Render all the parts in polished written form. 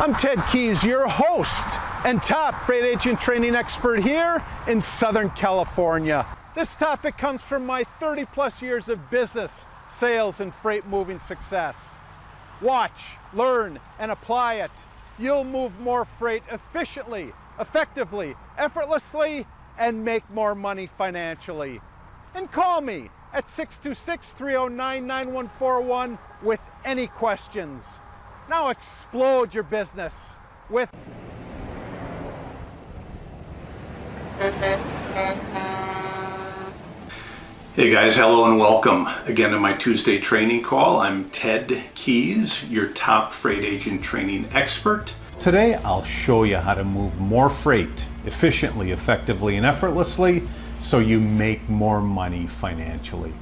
I'm Ted Keys, your host and top freight agent training expert here in Southern California. This topic comes from my 30 plus years of business, sales, and freight moving success. Watch, learn, and apply it. You'll move more freight efficiently, effectively, effortlessly, and make more money financially. And call me at 626-309-9141 with any questions. Now explode your business with... Hey guys, hello and welcome again to my Tuesday training call. I'm Ted Keys, your top freight agent training expert. Today I'll show you how to move more freight efficiently, effectively, and effortlessly so you make more money financially.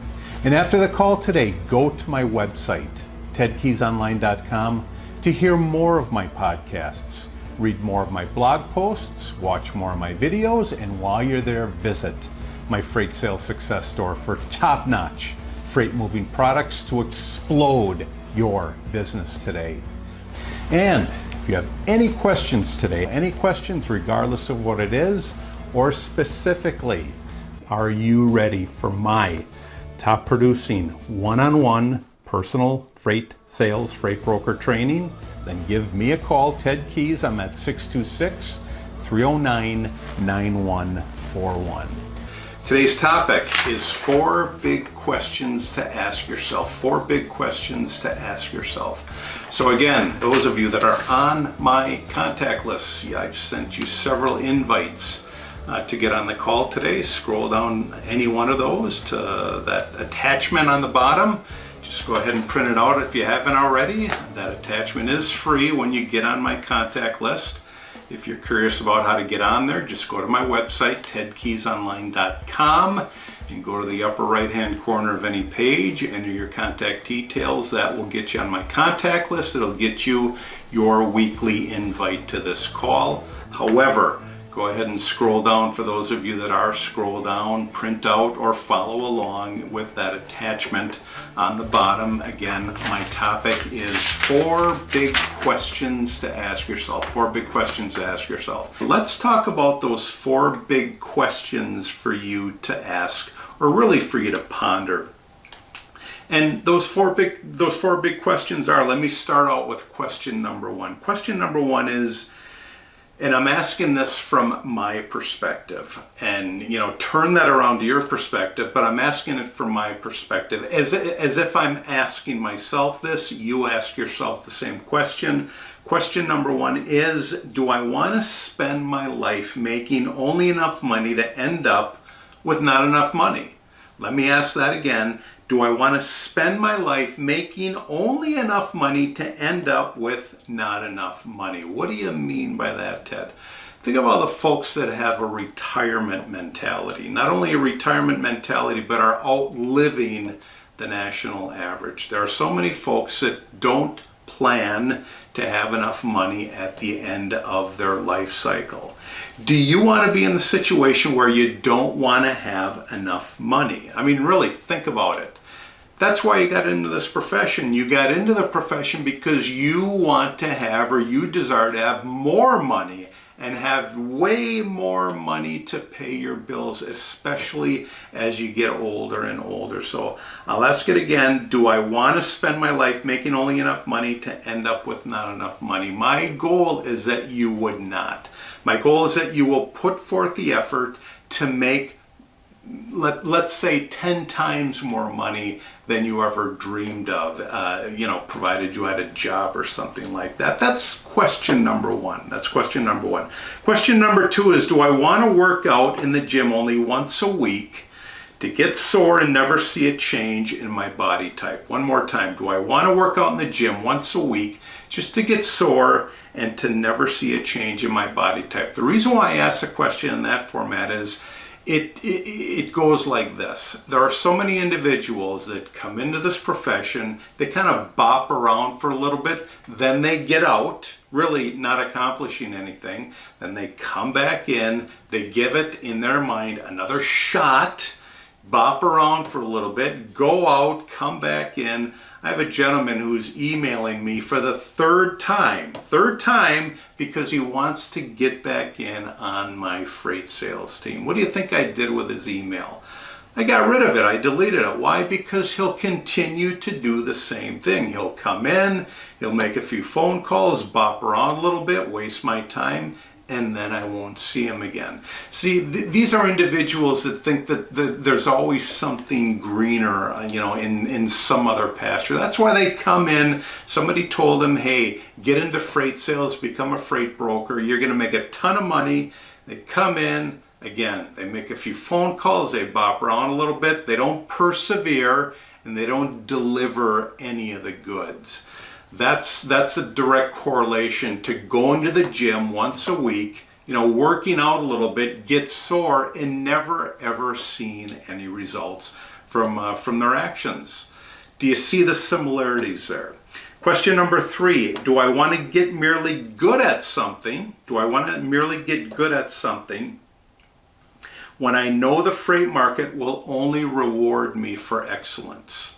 And after the call today, go to my website, tedkeysonline.com, to hear more of my podcasts, read more of my blog posts, watch more of my videos, and while you're there, visit my Freight Sales Success Store for top-notch freight moving products to explode your business today. And if you have any questions today, any questions regardless of what it is, or specifically, are you ready for my top producing one-on-one personal freight sales, freight broker training? Then give me a call, Ted Keys. I'm at 626-309-9141. Today's topic is 4 big questions to ask yourself. 4 big questions to ask yourself. So again, those of you that are on my contact list, I've sent you several invites to get on the call today. Scroll down any one of those to that attachment on the bottom. Just go ahead and print it out if you haven't already. That attachment is free when you get on my contact list. If you're curious about how to get on there, just go to my website, tedkeysonline.com, and go to the upper right-hand corner of any page, enter your contact details. That will get you on my contact list. It'll get you your weekly invite to this call. However, go ahead and scroll down for those of you that are. Scroll down, print out, or follow along with that attachment on the bottom. Again, my topic is 4 big questions to ask yourself. 4 big questions to ask yourself. Let's talk about those 4 big questions for you to ask, or really for you to ponder. And those four big questions are, let me start out with question number 1. Question number 1 is, and I'm asking this from my perspective, and turn that around to your perspective, but I'm asking it from my perspective. As if I'm asking myself this, you ask yourself the same question. Question number 1 is, do I want to spend my life making only enough money to end up with not enough money? Let me ask that again. Do I want to spend my life making only enough money to end up with not enough money? What do you mean by that, Ted? Think of all the folks that have a retirement mentality. Not only a retirement mentality, but are outliving the national average. There are so many folks that don't plan to have enough money at the end of their life cycle. Do you want to be in the situation where you don't want to have enough money? I mean, really, think about it. That's why you got into this profession. You got into the profession because you want to have, or you desire to have, more money and have way more money to pay your bills, especially as you get older and older. So I'll ask it again. Do I want to spend my life making only enough money to end up with not enough money? My goal is that you would not. My goal is that you will put forth the effort to make, let's say, 10 times more money than you ever dreamed of, provided you had a job or something like that. That's question number 1. That's question number 1. Question number 2 is, do I want to work out in the gym only once a week to get sore and never see a change in my body type? One more time. Do I want to work out in the gym once a week just to get sore and to never see a change in my body type. The reason why I ask the question in that format is it goes like this. There are so many individuals that come into this profession, they kind of bop around for a little bit, then they get out, really not accomplishing anything, then they come back in, they give it in their mind another shot, bop around for a little bit, go out, come back in. I have a gentleman who's emailing me for the third time because he wants to get back in on my freight sales team. What do you think I did with his email? I got rid of it. I deleted it. Why? Because he'll continue to do the same thing. He'll come in, he'll make a few phone calls, bop around a little bit, waste my time, and then I won't see him again. See, these are individuals that think that there's always something greener, in some other pasture. That's why they come in. Somebody told them, hey, get into freight sales, become a freight broker. You're going to make a ton of money. They come in, again, they make a few phone calls, they bop around a little bit, they don't persevere, and they don't deliver any of the goods. That's a direct correlation to going to the gym once a week, working out a little bit, get sore, and never ever seeing any results from their actions. Do you see the similarities there? Question number 3, do I want to get merely good at something? Do I want to merely get good at something when I know the freight market will only reward me for excellence?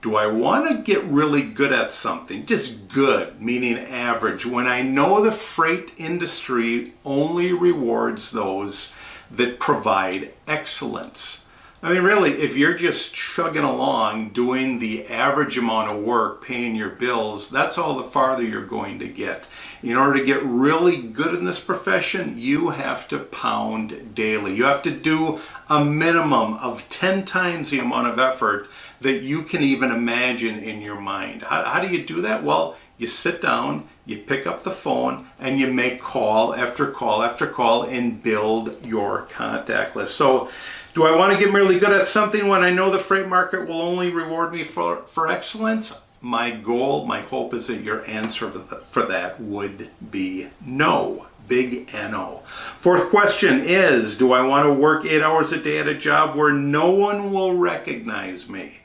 Do I want to get really good at something, just good, meaning average, when I know the freight industry only rewards those that provide excellence? I mean, really, if you're just chugging along, doing the average amount of work, paying your bills, that's all the farther you're going to get. In order to get really good in this profession, you have to pound daily. You have to do a minimum of 10 times the amount of effort that you can even imagine in your mind. How do you do that? Well, you sit down, you pick up the phone, and you make call after call after call and build your contact list. So, do I want to get really good at something when I know the freight market will only reward me for excellence? My goal, my hope is that your answer for that would be no. Big N-O. 4th question is, do I want to work 8 hours a day at a job where no one will recognize me?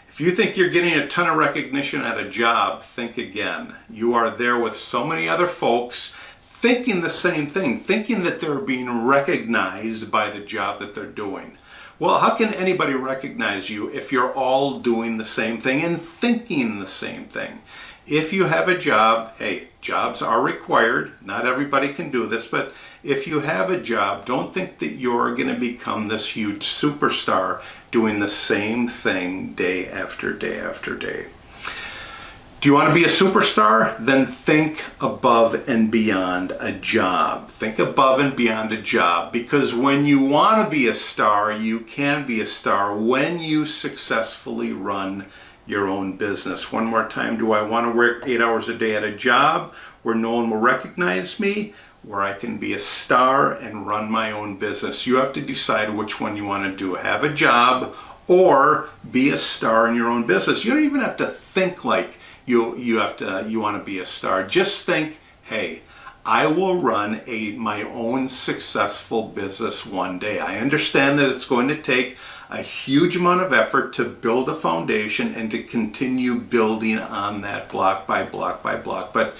If you think you're getting a ton of recognition at a job, think again. You are there with so many other folks thinking the same thing, thinking that they're being recognized by the job that they're doing. Well, how can anybody recognize you if you're all doing the same thing and thinking the same thing? If you have a job, hey, jobs are required. Not everybody can do this, but if you have a job, don't think that you're going to become this huge superstar doing the same thing day after day after day. Do you want to be a superstar? Then think above and beyond a job. Think above and beyond a job, because when you want to be a star, you can be a star when you successfully run your own business. One more time, do I want to work 8 hours a day at a job where no one will recognize me, where I can be a star and run my own business? You have to decide which one you want to do. Have a job or be a star in your own business. You don't even have to think like you want to be a star. Just think, hey, I will run my own successful business one day. I understand that it's going to take a huge amount of effort to build a foundation and to continue building on that block by block by block. But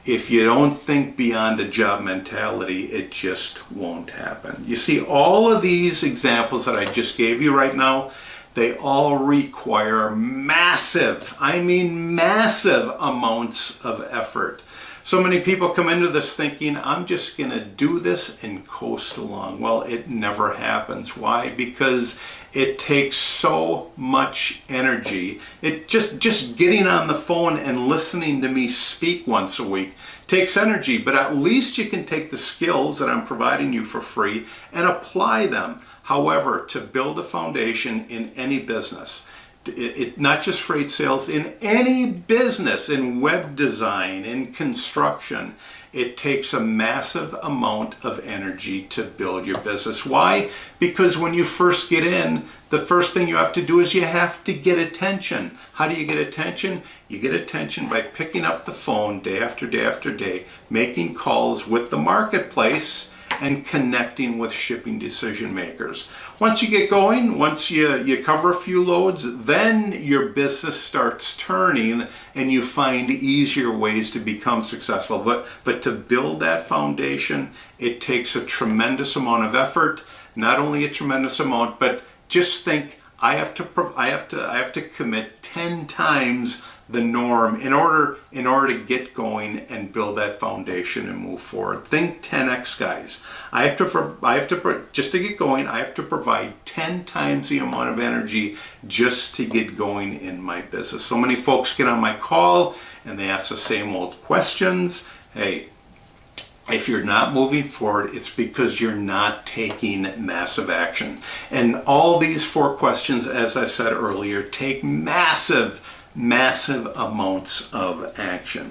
if you don't think beyond a job mentality, it just won't happen. You see, all of these examples that I just gave you right now, they all require massive, I mean massive amounts of effort. So many people come into this thinking, I'm just going to do this and coast along. Well, it never happens. Why? Because it takes so much energy. It just getting on the phone and listening to me speak once a week takes energy, but at least you can take the skills that I'm providing you for free and apply them. However, to build a foundation in any business, not just freight sales, in any business, in web design, in construction, It takes a massive amount of energy to build your business. Why? Because when you first get in, the first thing you have to do is you have to get attention. How do you get attention? You get attention by picking up the phone day after day after day, making calls with the marketplace, and connecting with shipping decision makers. Once you get going, once you cover a few loads, then your business starts turning and you find easier ways to become successful. But to build that foundation, it takes a tremendous amount of effort. Not only a tremendous amount, but just think, I have to commit 10 times the norm in order to get going and build that foundation and move forward. Think 10x, guys. Just to get going, I have to provide 10 times the amount of energy just to get going in my business. So many folks get on my call and they ask the same old questions. Hey, if you're not moving forward, it's because you're not taking massive action. And all these 4 questions, as I said earlier, take massive amounts of action.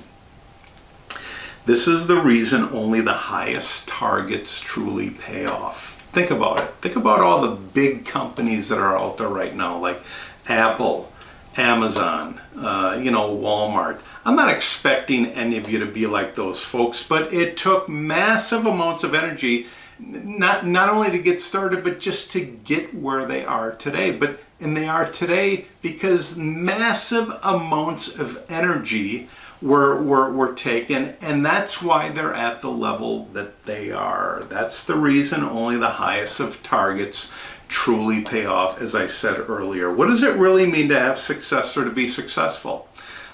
This is the reason only the highest targets truly pay off. Think about it. Think about all the big companies that are out there right now, like Apple, Amazon, Walmart. I'm not expecting any of you to be like those folks, but it took massive amounts of energy, not only to get started, but just to get where they are today. And they are today because massive amounts of energy were taken, and that's why they're at the level that they are. That's the reason only the highest of targets truly pay off, as I said earlier. What does it really mean to have success or to be successful?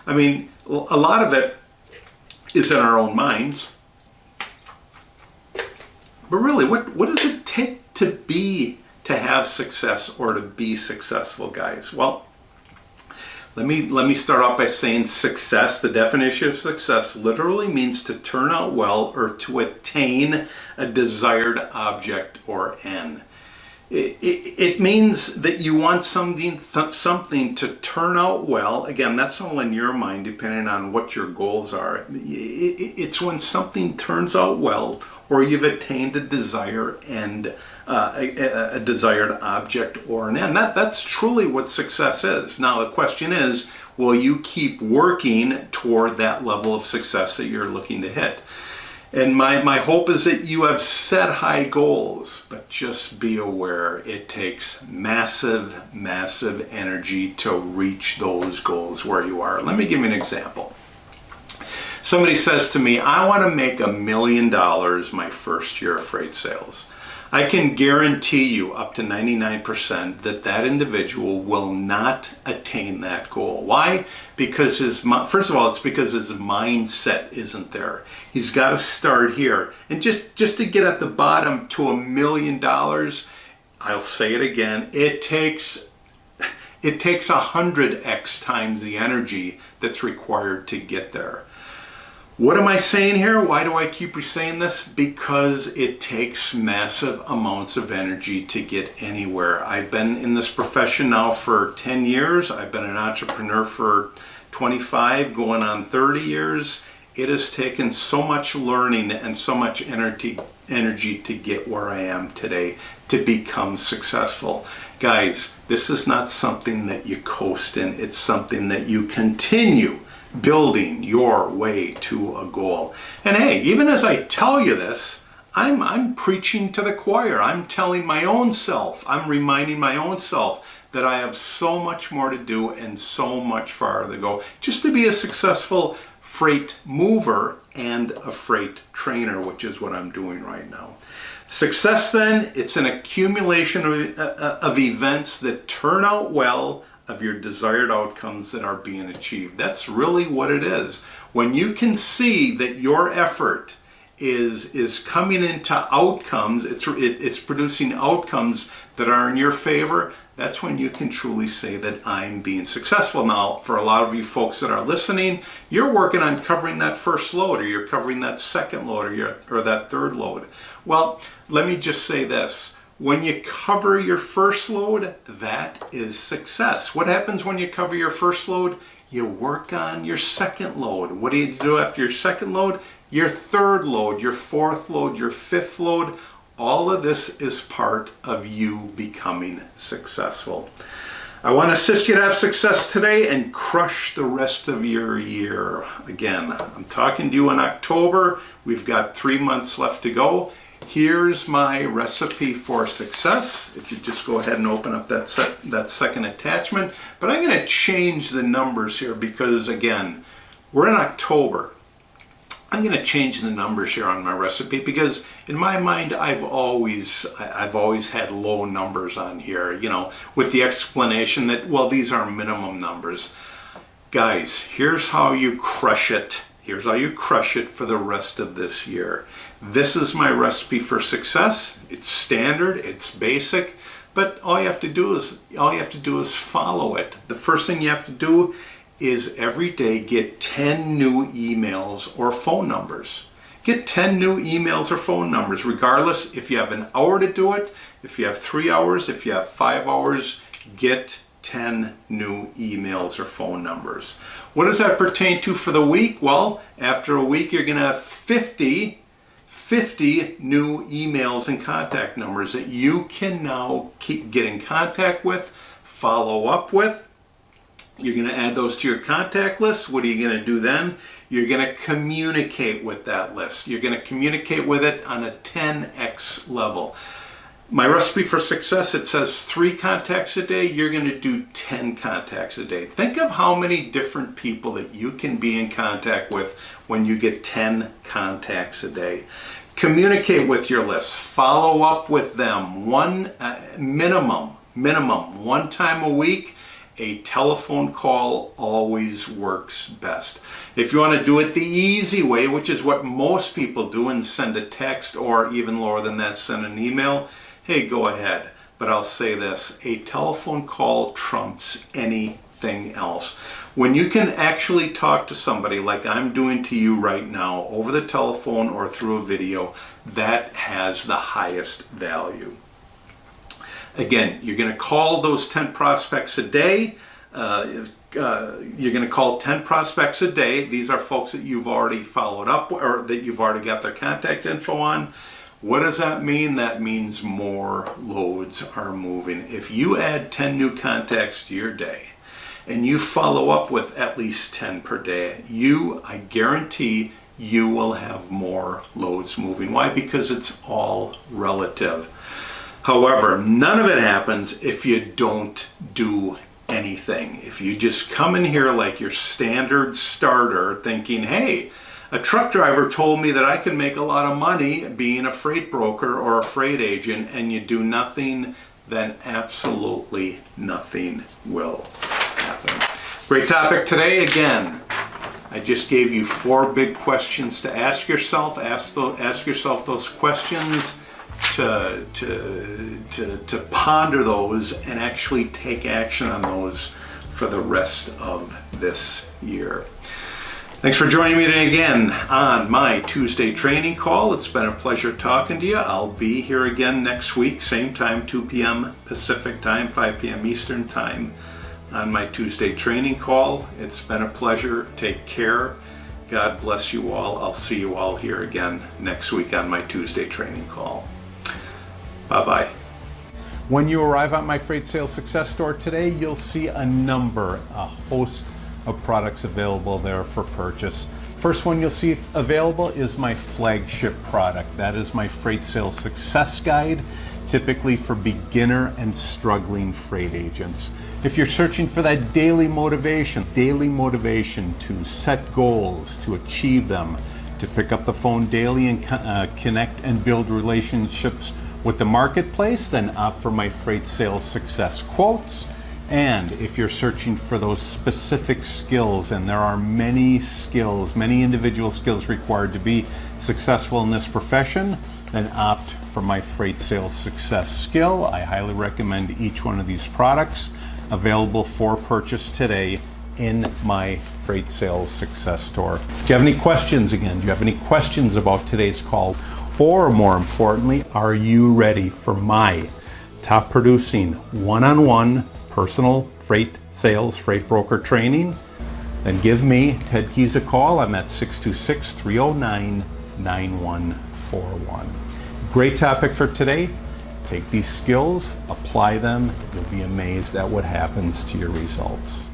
I mean, a lot of it is in our own minds. But really, what does it take to have success or to be successful, guys? Well, let me start off by saying success. The definition of success literally means to turn out well or to attain a desired object or end. It means that you want something to turn out well. Again, that's all in your mind, depending on what your goals are. It's when something turns out well, or you've attained a desired end, a desired object or an end. That's truly what success is. Now the question is, will you keep working toward that level of success that you're looking to hit? And my hope is that you have set high goals, but just be aware it takes massive energy to reach those goals where you are. Let me give you an example. Somebody says to me, I want to make $1 million my first year of freight sales. I can guarantee you up to 99% that individual will not attain that goal. Why? Because first of all, it's because his mindset isn't there. He's got to start here. And just to get at the bottom to $1 million, I'll say it again, it takes 100x times the energy that's required to get there. What am I saying here? Why do I keep saying this? Because it takes massive amounts of energy to get anywhere. I've been in this profession now for 10 years. I've been an entrepreneur for 25, going on 30 years. It has taken so much learning and so much energy to get where I am today, to become successful. Guys, this is not something that you coast in. It's something that you continue building your way to a goal. And hey, even as I tell you this, I'm preaching to the choir. I'm telling my own self, I'm reminding my own self that I have so much more to do and so much farther to go just to be a successful freight mover and a freight trainer, which is what I'm doing right now. Success then, it's an accumulation of events that turn out well, of your desired outcomes that are being achieved. That's really what it is. When you can see that your effort is coming into outcomes, it's producing outcomes that are in your favor, that's when you can truly say that I'm being successful. Now, for a lot of you folks that are listening, you're working on covering that first load, or you're covering that second load, or that third load. Well, let me just say this. When you cover your first load, that is success. What happens when you cover your first load? You work on your second load. What do you do after your second load? your third load, your fourth load, your fifth load. All of this is part of you becoming successful. I want to assist you to have success today and crush the rest of your year. Again, I'm talking to you in October. We've got 3 months left to go. Here's my recipe for success. If you just go ahead and open up that second attachment. But I'm going to change the numbers here because, again, we're in October. I'm going to change the numbers here on my recipe because in my mind I've always had low numbers on here, you know, with the explanation that, well, these are minimum numbers. Guys, here's how you crush it. Here's how you crush it for the rest of this year. This is my recipe for success. It's standard, it's basic, but all you have to do is follow it. The first thing you have to do is every day get 10 new emails or phone numbers. Get 10 new emails or phone numbers, regardless if you have an hour to do it, if you have 3 hours, if you have 5 hours, get 10 new emails or phone numbers. What does that pertain to for the week? Well, after a week, you're gonna have 50 new emails and contact numbers that you can now get in contact with, follow up with. You're going to add those to your contact list. What are you going to do then? You're going to communicate with that list. You're going to communicate with it on a 10x level. My recipe for success, it says 3 contacts a day. You're going to do 10 contacts a day. Think of how many different people that you can be in contact with when you get 10 contacts a day. Communicate with your list. Follow up with them. Minimum, 1 time a week. A telephone call always works best. If you want to do it the easy way, which is what most people do, and send a text, or even lower than that, send an email, hey, go ahead. But I'll say this, a telephone call trumps anything else. When you can actually talk to somebody like I'm doing to you right now, over the telephone or through a video, that has the highest value. Again, you're going to call those 10 prospects a day. You're going to call 10 prospects a day. These are folks that you've already followed up or that you've already got their contact info on. What does that mean? That means more loads are moving. If you add 10 new contacts to your day and you follow up with at least 10 per day, I guarantee you will have more loads moving. Why? Because it's all relative. However, none of it happens if you don't do anything. If you just come in here like your standard starter thinking, hey, a truck driver told me that I can make a lot of money being a freight broker or a freight agent, and you do nothing, then absolutely nothing will happen. Great topic today. Again, I just gave you 4 big questions to ask yourself. Ask yourself those questions. To ponder those and actually take action on those for the rest of this year. Thanks for joining me today again on my Tuesday training call. It's been a pleasure talking to you. I'll be here again next week, same time, 2 p.m. Pacific time, 5 p.m. Eastern time on my Tuesday training call. It's been a pleasure. Take care. God bless you all. I'll see you all here again next week on my Tuesday training call. Bye-bye. When you arrive at my Freight Sales Success Store today, you'll see a host of products available there for purchase. First one you'll see available is my flagship product. That is my Freight Sales Success Guide, typically for beginner and struggling freight agents. If you're searching for that daily motivation to set goals, to achieve them, to pick up the phone daily and connect and build relationships with the marketplace, then opt for my Freight Sales Success Quotes. And if you're searching for those specific skills, and there are many skills, many individual skills required to be successful in this profession, then opt for my Freight Sales Success Skill. I highly recommend each one of these products, available for purchase today in my Freight Sales Success Store. Do you have any questions again? Do you have any questions about today's call? Or more importantly, are you ready for my top producing one-on-one personal freight sales, freight broker training? then give me, Ted Keys, a call. I'm at 626-309-9141. Great topic for today. Take these skills, apply them. You'll be amazed at what happens to your results.